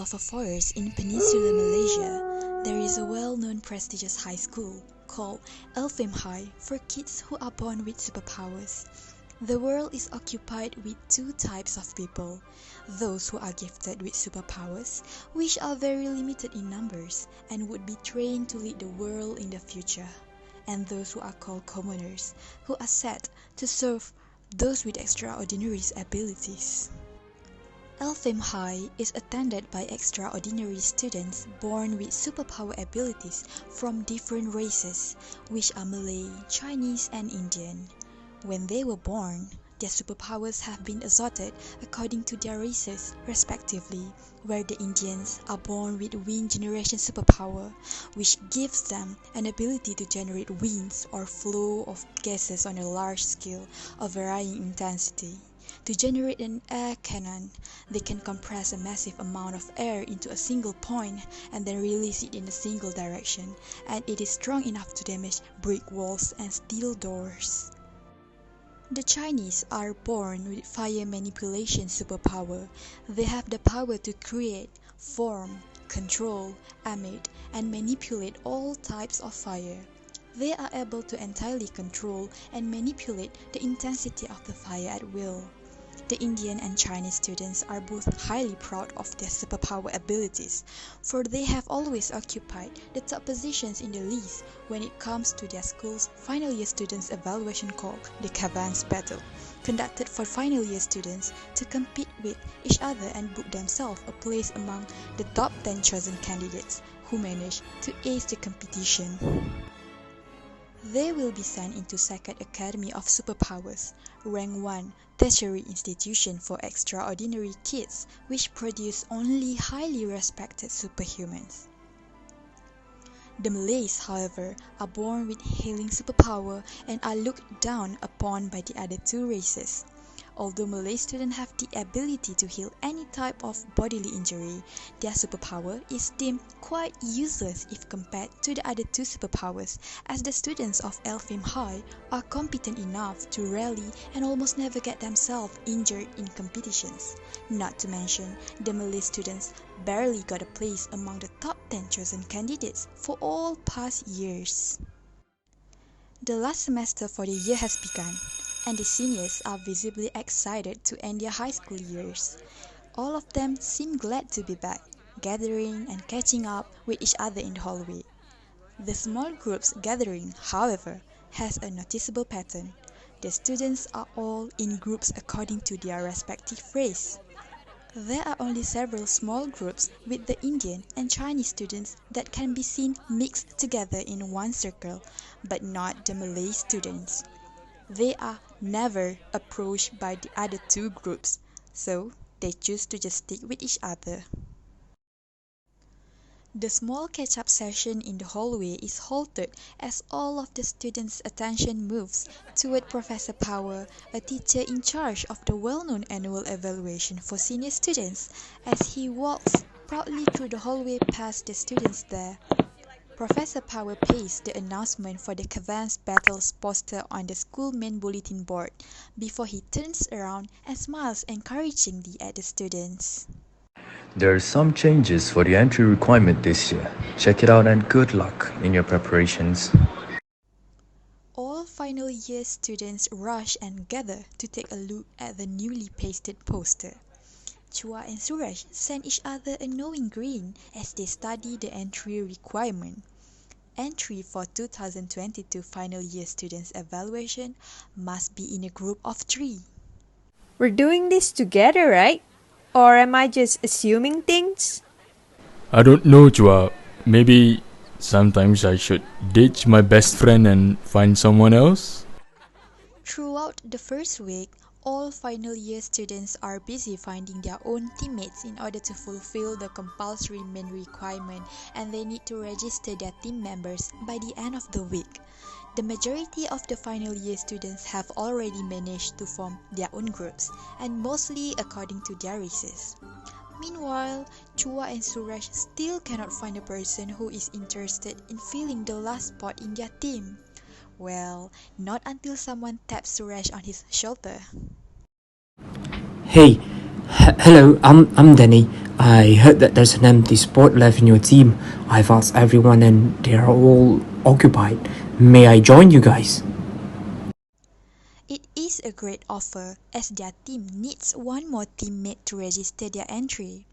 middle of a forest in Peninsular Malaysia, there is a well-known prestigious high school called Elfhame High for kids who are born with superpowers. The world is occupied with two types of people: those who are gifted with superpowers, which are very limited in numbers and would be trained to lead the world in the future, and those who are called commoners, who are set to serve those with extraordinary abilities. Elfhame High is attended by extraordinary students born with superpower abilities from different races, which are Malay, Chinese, and Indian. When they were born, their superpowers have been assorted according to their races, respectively, where the Indians are born with wind generation superpower, which gives them an ability to generate winds or flow of gases on a large scale of varying intensity. To generate an air cannon, they can compress a massive amount of air into a single point and then release it in a single direction, and it is strong enough to damage brick walls and steel doors. The Chinese are born with fire manipulation superpower. They have the power to create, form, control, emit, and manipulate all types of fire. They are able to entirely control and manipulate the intensity of the fire at will. The Indian and Chinese students are both highly proud of their superpower abilities, for they have always occupied the top positions in the list when it comes to their school's final year students evaluation called the Kavans Battle, conducted for final year students to compete with each other and book themselves a place among the top 10 chosen candidates who manage to ace the competition. They will be sent into Second Academy of Superpowers, Rank 1 tertiary institution for extraordinary kids, which produce only highly respected superhumans. The Malays, however, are born with Healing Superpower and are looked down upon by the other two races. Although Malay students have the ability to heal any type of bodily injury, their superpower is deemed quite useless if compared to the other two superpowers, as the students of Elfhame High are competent enough to rally and almost never get themselves injured in competitions. Not to mention, the Malay students barely got a place among the top 10 chosen candidates for all past years. The last semester for the year has begun, and the seniors are visibly excited to end their high school years. All of them seem glad to be back, gathering and catching up with each other in the hallway. The small groups gathering, however, has a noticeable pattern. The students are all in groups according to their respective race. There are only several small groups with the Indian and Chinese students that can be seen mixed together in one circle, but not the Malay students. They are never approached by the other two groups, so they choose to just stick with each other. The small catch-up session in the hallway is halted as all of the students' attention moves toward Professor Power, a teacher in charge of the well-known annual evaluation for senior students, as he walks proudly through the hallway past the students there. Professor Power pastes the announcement for the Kavans Battle's poster on the school main bulletin board before he turns around and smiles encouragingly at the students. There are some changes for the entry requirement this year. Check it out and good luck in your preparations. All final year students rush and gather to take a look at the newly pasted poster. Chua and Suresh send each other a knowing grin as they study the entry requirement. Entry for 2022 final year students evaluation must be in a group of 3. We're doing this together, right? Or am I just assuming things? I don't know, Chua. Maybe sometimes I should ditch my best friend and find someone else? Throughout the first week, all final year students are busy finding their own teammates in order to fulfill the compulsory main requirement, and they need to register their team members by the end of the week. The majority of the final year students have already managed to form their own groups, and mostly according to their races. Meanwhile, Chua and Suresh still cannot find a person who is interested in filling the last spot in their team. Well, not until someone taps Suresh on his shoulder. Hey, Hello, I'm Dani. I heard that there's an empty spot left in your team. I've asked everyone and they're all occupied. May I join you guys? It is a great offer, as their team needs one more teammate to register their entry.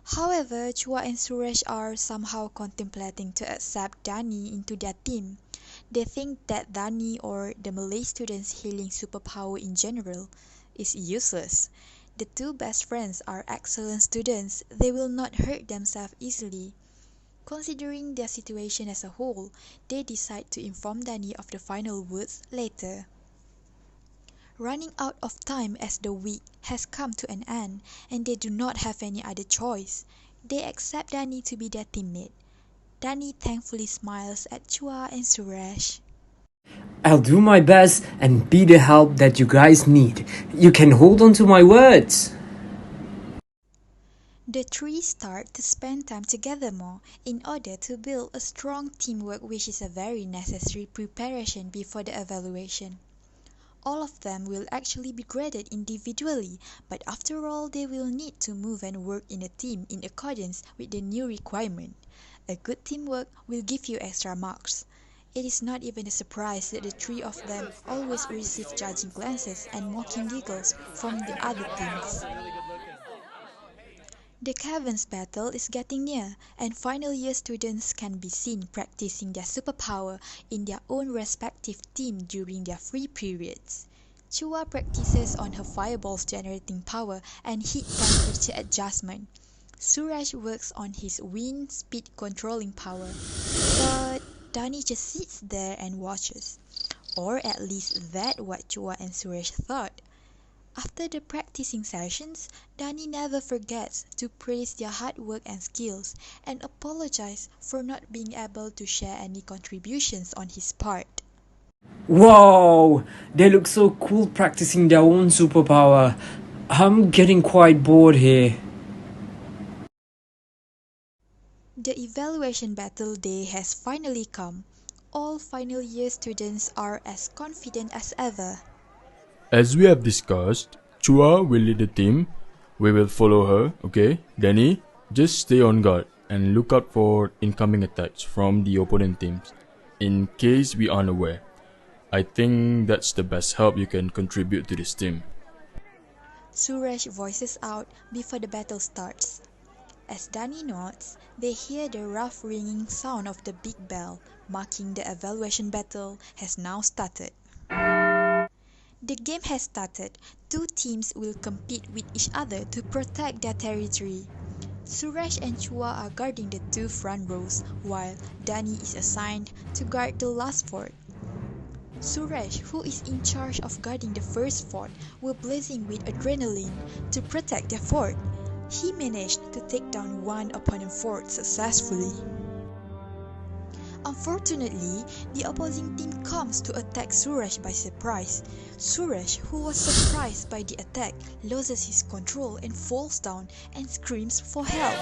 However, Chua and Suresh are somehow contemplating to accept Dani into their team. They think that Dani, or the Malay students' healing superpower in general, is useless. The two best friends are excellent students. They will not hurt themselves easily. Considering their situation as a whole, they decide to inform Dani of the final words later. Running out of time as the week has come to an end, and they do not have any other choice. They accept Dani to be their teammate. Dani thankfully smiles at Chua and Suresh. I'll do my best and be the help that you guys need. You can hold on to my words. The three start to spend time together more in order to build a strong teamwork, which is a very necessary preparation before the evaluation. All of them will actually be graded individually, but after all they will need to move and work in a team in accordance with the new requirement. A good teamwork will give you extra marks. It is not even a surprise that the three of them always receive judging glances and mocking giggles from the other teams. The Kavans Battle is getting near, and final year students can be seen practicing their superpower in their own respective team during their free periods. Chua practices on her fireballs generating power and heat temperature adjustment. Suresh works on his wind speed controlling power, but Dani just sits there and watches. Or at least that's what Chua and Suresh thought. After the practicing sessions, Dani never forgets to praise their hard work and skills and apologize for not being able to share any contributions on his part. Whoa! They look so cool practicing their own superpower. I'm getting quite bored here. The evaluation battle day has finally come. All final year students are as confident as ever. As we have discussed, Chua will lead the team. We will follow her, okay? Dani, just stay on guard and look out for incoming attacks from the opponent teams, in case we aren't aware. I think that's the best help you can contribute to this team. Suresh voices out before the battle starts. As Dani nods, they hear the rough ringing sound of the big bell, marking the evaluation battle has now started. The game has started. Two teams will compete with each other to protect their territory. Suresh and Chua are guarding the two front rows, while Dani is assigned to guard the last fort. Suresh, who is in charge of guarding the first fort, were blazing with adrenaline to protect their fort. He managed to take down one opponent fort successfully. Unfortunately, the opposing team comes to attack Suresh by surprise. Suresh, who was surprised by the attack, loses his control and falls down and screams for help.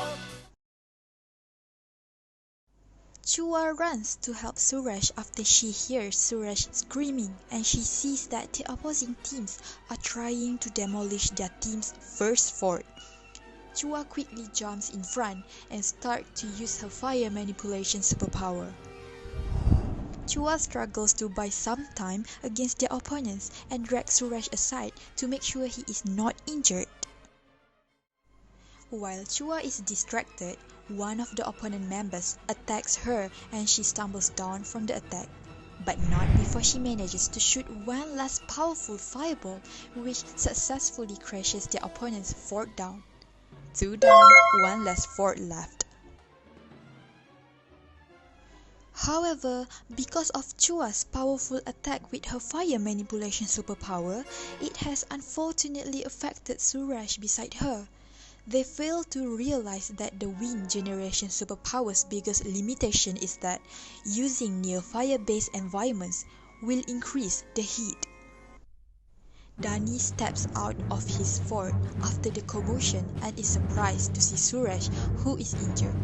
Chua runs to help Suresh after she hears Suresh screaming, and she sees that the opposing teams are trying to demolish their team's first fort. Chua quickly jumps in front and starts to use her fire manipulation superpower. Chua struggles to buy some time against their opponents and drags Suresh aside to make sure he is not injured. While Chua is distracted, one of the opponent members attacks her and she stumbles down from the attack, but not before she manages to shoot one last powerful fireball, which successfully crashes their opponent's fort down. 2 down, 1 less fort left. However, because of Chua's powerful attack with her fire manipulation superpower, it has unfortunately affected Suresh beside her. They fail to realize that the wind generation superpower's biggest limitation is that using near fire-based environments will increase the heat. Dani steps out of his fort after the commotion and is surprised to see Suresh, who is injured.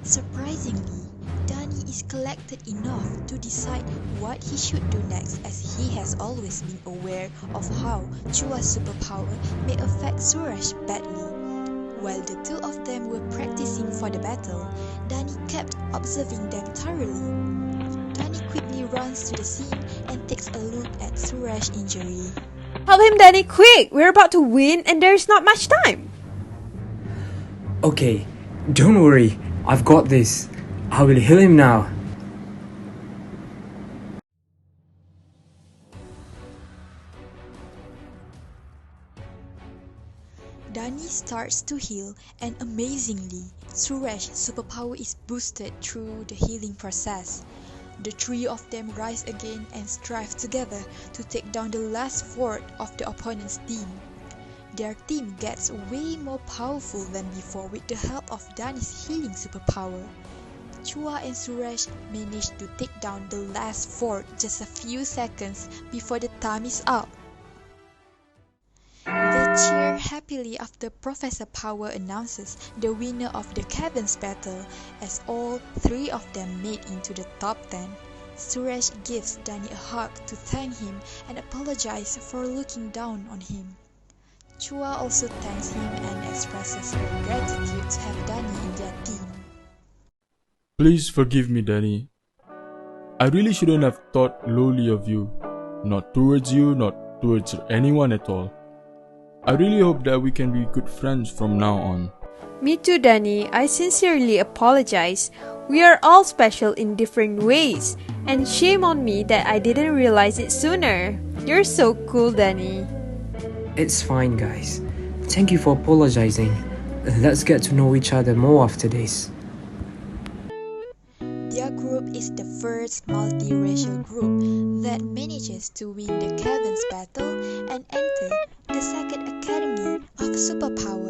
Surprisingly, Dani is collected enough to decide what he should do next, as he has always been aware of how Chua's superpower may affect Suresh badly. While the two of them were practicing for the battle, Dani kept observing them thoroughly. Dani quickly runs to the scene and takes a look at Suresh's injury. Help him, Dani, quick! We're about to win and there's not much time! Okay, don't worry, I've got this. I will heal him now. Dani starts to heal, and amazingly, Suresh's superpower is boosted through the healing process. The three of them rise again and strive together to take down the last fort of the opponent's team. Their team gets way more powerful than before with the help of Dani's healing superpower. Chua and Suresh manage to take down the last fort just a few seconds before the time is up. They cheer happily after Professor Power announces the winner of the Kavans Battle, as all three of them made into the top 10. Suresh gives Dani a hug to thank him and apologizes for looking down on him. Chua also thanks him and expresses her gratitude to have Dani in their team. Please forgive me, Dani. I really shouldn't have thought lowly of you. Not towards you, not towards anyone at all. I really hope that we can be good friends from now on. Me too, Dani. I sincerely apologize. We are all special in different ways. And shame on me that I didn't realize it sooner. You're so cool, Dani. It's fine, guys. Thank you for apologizing. Let's get to know each other more after this. Their group is the first multiracial group that manages to win the Kavans Battle and enter the second Academy of Superpower